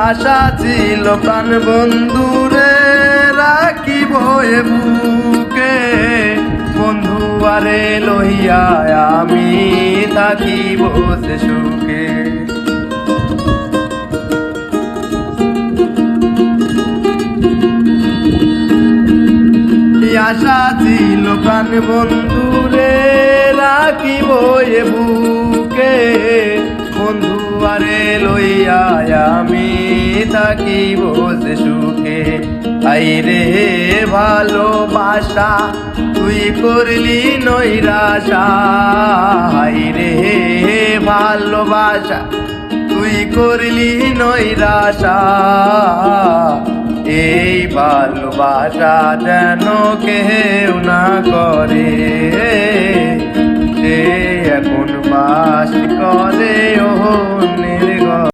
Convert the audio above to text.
আশা ছিল প্রাণ বন্ধুরে রাখিব এ বুকে, বন্ধু আরে লইয়া আমি থাকিব সে সুখে। আশা ছিল প্রাণ বন্ধুরে রাখিব এ বুকে, বন্ধু আরে লইয়া আমি থাকিব সে সুখে। আইরে ভালোবাসা তুই করলি নৈরাশা, আইরে ভালোবাসা তুই করলি নৈরাশা। এই ভালোবাসা যেন কেউ না করে, সে এখন বাস করে অন্যে